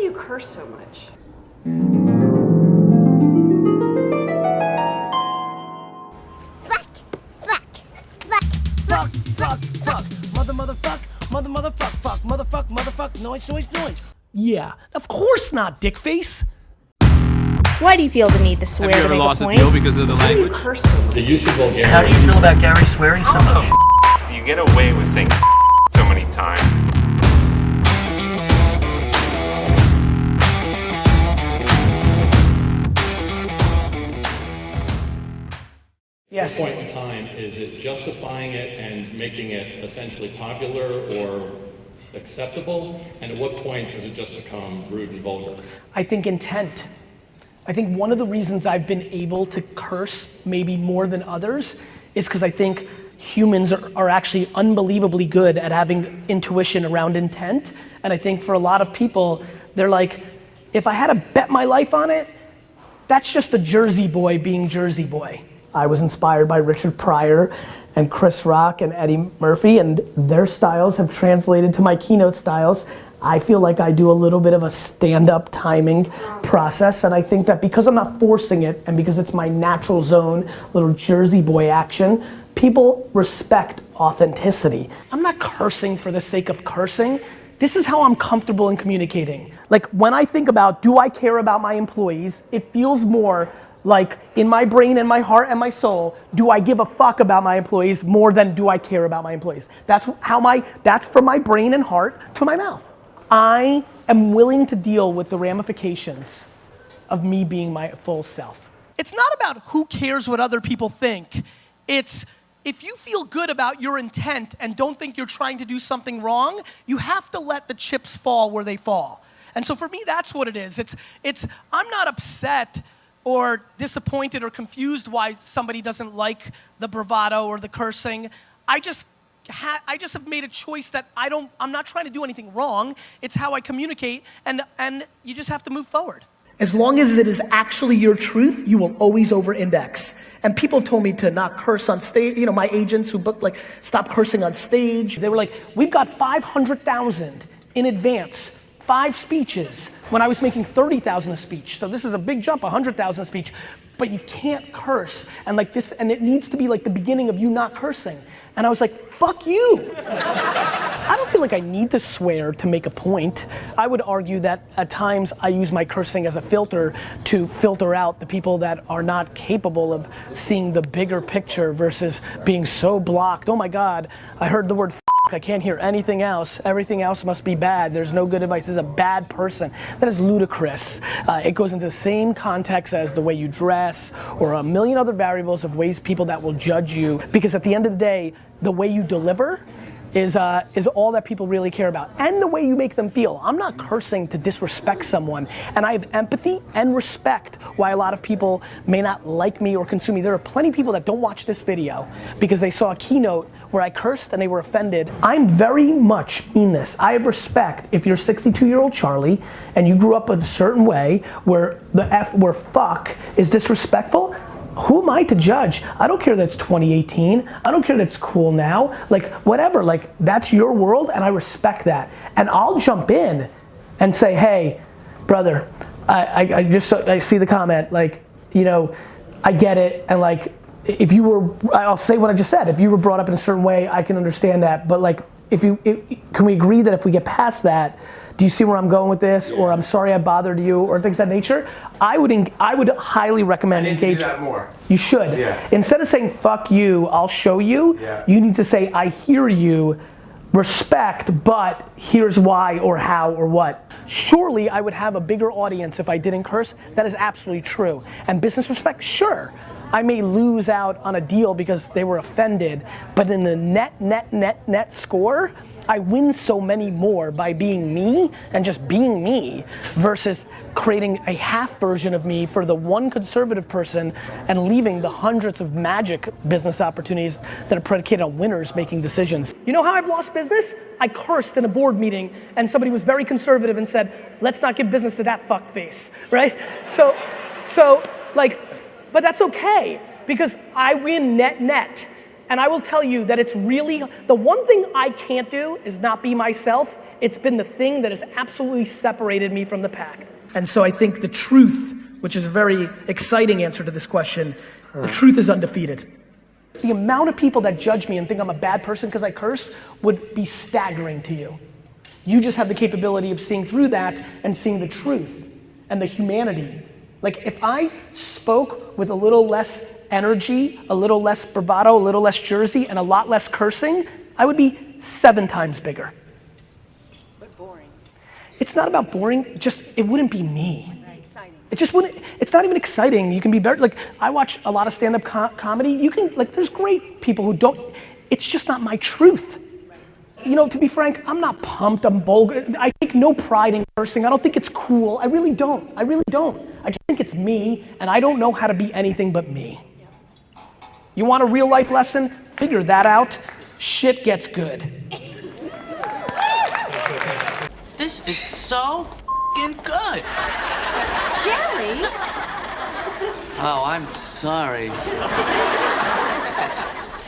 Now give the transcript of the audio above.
you curse so much? Motherfuck, noise. Yeah, of course not, dickface. Why do you feel the need to swear? Have you ever lost a deal because of the language? Curse so much. The use of vulgarity. How do you feel about Gary swearing so much? Do you get away with saying so many times? At what point in time is it justifying it and making it essentially popular or acceptable? And at what point does it just become rude and vulgar? I think intent. I think one of the reasons I've been able to curse maybe more than others is because I think humans are actually unbelievably good at having intuition around intent. And I think for a lot of people, they're like, if I had to bet my life on it, that's just a Jersey boy being Jersey boy. I was inspired by Richard Pryor and Chris Rock and Eddie Murphy, and their styles have translated to my keynote styles. I feel like I do a little bit of a stand-up timing process, and I think that because I'm not forcing it and because it's my natural zone, little Jersey boy action, people respect authenticity. I'm not cursing for the sake of cursing. This is how I'm comfortable in communicating. Like when I think about, do I care about my employees, it feels more like in my brain and my heart and my soul, do I give a fuck about my employees more than do I care about my employees? That's from my brain and heart to my mouth. I am willing to deal with the ramifications of me being my full self. It's not about who cares what other people think. It's if you feel good about your intent and don't think you're trying to do something wrong, you have to let the chips fall where they fall. And so for me, that's what it is. I'm not upset or disappointed or confused why somebody doesn't like the bravado or the cursing. I just have made a choice that I'm not trying to do anything wrong. It's how I communicate, and you just have to move forward. As long as it is actually your truth, you will always over-index. And people have told me to not curse on stage. You know, my agents who booked, like, stop cursing on stage. They were like, we've got 500,000 in advance. 5 speeches when I was making 30,000 a speech. So this is a big jump, 100,000 a speech, but you can't curse. And like this, and it needs to be like the beginning of you not cursing. And I was like, fuck you. I don't feel like I need to swear to make a point. I would argue that at times I use my cursing as a filter to filter out the people that are not capable of seeing the bigger picture versus being so blocked. Oh my God, I heard the word I can't hear anything else. Everything else must be bad. There's no good advice. This is a bad person. That is ludicrous. It goes into the same context as the way you dress or a million other variables of ways people that will judge you. Because at the end of the day, the way you deliver is all that people really care about. And the way you make them feel. I'm not cursing to disrespect someone. And I have empathy and respect why a lot of people may not like me or consume me. There are plenty of people that don't watch this video because they saw a keynote where I cursed and they were offended. I'm very much mean this. I have respect if you're 62-year-old Charlie and you grew up a certain way where where fuck is disrespectful. Who am I to judge? I don't care that it's 2018. I don't care that it's cool now. Like, whatever, like, that's your world and I respect that. And I'll jump in and say, hey, brother, I see the comment, like, you know, I get it, and like, I'll say what I just said. If you were brought up in a certain way, I can understand that. But like, can we agree that if we get past that, do you see where I'm going with this? Or I'm sorry I bothered you, or things of that nature? I would highly recommend engaging. Do that more. You should. Yeah. Instead of saying fuck you, I'll show you, you need to say I hear you, respect, but here's why or how or what. Surely I would have a bigger audience if I didn't curse. That is absolutely true. And business respect, I may lose out on a deal because they were offended, but in the net score, I win so many more by being me and just being me versus creating a half version of me for the one conservative person and leaving the hundreds of magic business opportunities that are predicated on winners making decisions. You know how I've lost business? I cursed in a board meeting and somebody was very conservative and said, let's not give business to that fuckface, right? So like, but that's okay because I win net. And I will tell you that it's really, the one thing I can't do is not be myself It's been the thing that has absolutely separated me from the pack. And so I think the truth, which is a very exciting answer to this question, the truth is undefeated. The amount of people that judge me and think I'm a bad person because I curse would be staggering to you. You just have the capability of seeing through that and seeing the truth and the humanity. Like if I spoke with a little less energy, a little less bravado, a little less Jersey, and a lot less cursing, I would be 7 times bigger. But boring. It's not about boring, just it wouldn't be me. Exciting. It just wouldn't, it's not even exciting. You can be very, like, I watch a lot of stand-up comedy. You can, like, there's great people who don't, it's just not my truth. You know, to be frank, I'm not pumped, I'm vulgar. I take no pride in cursing. I don't think it's cool. I really don't. I really don't. I just think it's me, and I don't know how to be anything but me. You want a real life lesson? Figure that out. Shit gets good. This is so f***ing good. Jerry? Oh, I'm sorry. That's nice.